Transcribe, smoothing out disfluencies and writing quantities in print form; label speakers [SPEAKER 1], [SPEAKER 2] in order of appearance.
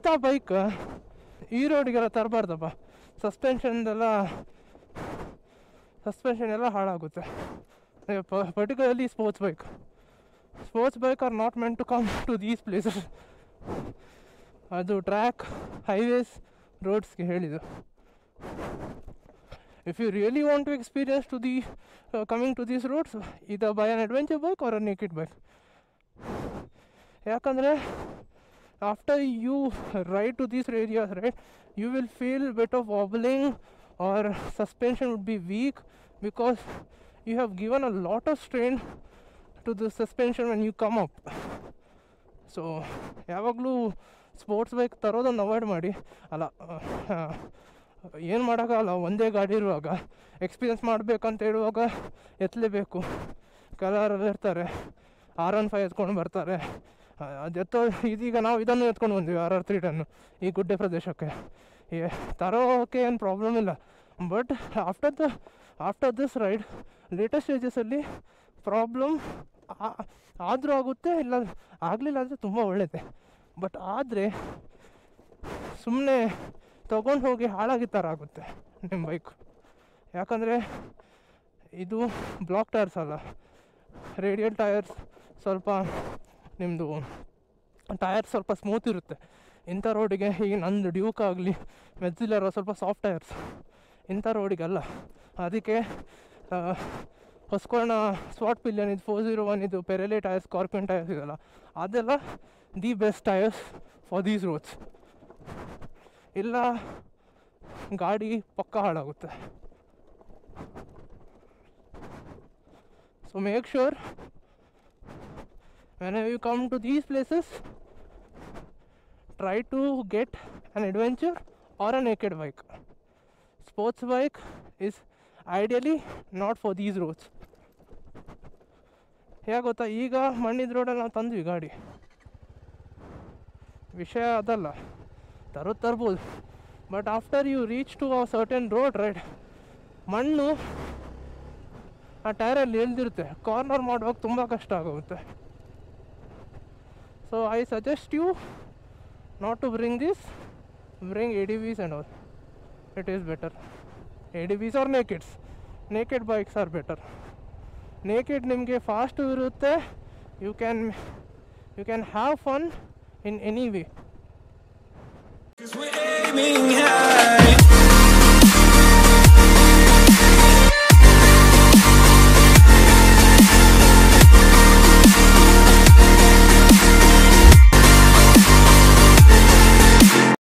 [SPEAKER 1] ಇಂಥ ಬೈಕ್ ಈ ರೋಡಿಗೆಲ್ಲ ತರಬಾರ್ದಪ್ಪ. ಸಸ್ಪೆನ್ಷನ್ ಎಲ್ಲ ಹಾಳಾಗುತ್ತೆ. Particularly sports bike are not meant to come to these places. ಅದು ಟ್ರ್ಯಾಕ್, ಹೈವೇಸ್, ರೋಡ್ಸ್ಗೆ ಹೇಳಿದ್ದು. If you really want to experience coming to these roads, either buy an adventure bike or a naked bike. ಯಾಕಂದರೆ after you ride to these areas, right, you will feel a bit of wobbling or suspension would be weak because you have given a lot of strain to the suspension when you come up. So ಯಾವಾಗಲೂ sports bike ತರೋದನ್ನು avoid ಮಾಡಿ. ಅಲ್ಲ, ಏನು ಮಾಡೋಕ್ಕಾಗಲ್ಲ, ಒಂದೇ ಗಾಡಿ ಇರುವಾಗ experience ಮಾಡಬೇಕಂತ ಹೇಳುವಾಗ ಎತ್ತಲೇಬೇಕು. ಕೆಲವರೆಲ್ಲ ಇರ್ತಾರೆ R15 ಎತ್ಕೊಂಡು ಬರ್ತಾರೆ. ಇದೀಗ ನಾವು ಇದನ್ನು ಎತ್ಕೊಂಡು ಬಂದ್ವಿ, RR 310 ಈ ಗುಡ್ಡೆ ಪ್ರದೇಶಕ್ಕೆ. ತರೋಕ್ಕೆ ಏನು ಪ್ರಾಬ್ಲಮ್ ಇಲ್ಲ. But after this ride latest ಸ್ಟೇಜಸಲ್ಲಿ ಪ್ರಾಬ್ಲಮ್ ಆದರೂ ಆಗುತ್ತೆ, ಇಲ್ಲ ಆಗಲಿಲ್ಲ ಅಂದರೆ ತುಂಬ ಒಳ್ಳೆಯದೇ. ಬಟ್ ಆದರೆ ಸುಮ್ಮನೆ ತೊಗೊಂಡು ಹೋಗಿ ಹಾಳಾಗಿ ಥರ ಆಗುತ್ತೆ ನಿಮ್ಮ ಬೈಕ್. ಯಾಕಂದರೆ ಇದು ಬ್ಲಾಕ್ ಟೈರ್ಸ್ ಅಲ್ಲ, ರೇಡಿಯಲ್ ಟೈರ್ಸ್. ಸ್ವಲ್ಪ ನಿಮ್ಮದು ಟೈರ್ ಸ್ವಲ್ಪ ಸ್ಮೂತ್ ಇರುತ್ತೆ. ಇಂಥ ರೋಡಿಗೆ ಈಗ ನಂದು ಡ್ಯೂಕ್ ಆಗಲಿ, ಮೆಜ್ಜಿಲರೋ ಸ್ವಲ್ಪ ಸಾಫ್ಟ್ ಟೈರ್ಸ್. ಇಂಥ ರೋಡಿಗಲ್ಲ. ಅದಕ್ಕೆ ಹೊಸ್ಕೋಣ ಸ್ವಾಟ್ ಪಿಲಿಯನ್ ಇದು 401 ಇದು ಪೆರೆಲೆ ಟೈರ್ಸ್, ಸ್ಕಾರ್ಪಿಯನ್ ಟೈರ್ಸ್ ಇದೆಲ್ಲ, ಅದೆಲ್ಲ the best tyres for these roads. ಇಲ್ಲ ಗಾಡಿ ಪಕ್ಕ ಹಾಳಾಗುತ್ತೆ. So make sure whenever you come to these places, try to get an adventure or a naked bike. Sports bike is ideally not for these roads. ಹೇಗೆ ಗೊತ್ತಾ, ಈಗ ಮಣ್ಣಿದ ರೋಡಲ್ಲಿ ನಾವು ತಂದ್ವಿ ಗಾಡಿ, ವಿಷಯ ಅದಲ್ಲ, ತರ್ಬೋದು. But after you reach to a certain road, right, ಮಣ್ಣು ಆ ಟೈರಲ್ಲಿ ಎಳ್ದಿರುತ್ತೆ. ಕಾರ್ನರ್ ಮಾಡುವಾಗ ತುಂಬ ಕಷ್ಟ ಆಗುತ್ತೆ. So I suggest you not to bring ADVs and all. It is better. ADVs or naked bikes are better. Naked ನಿಮಗೆ ಫಾಸ್ಟು ಇರುತ್ತೆ. You can have fun in any way. 'Cause we're aiming high.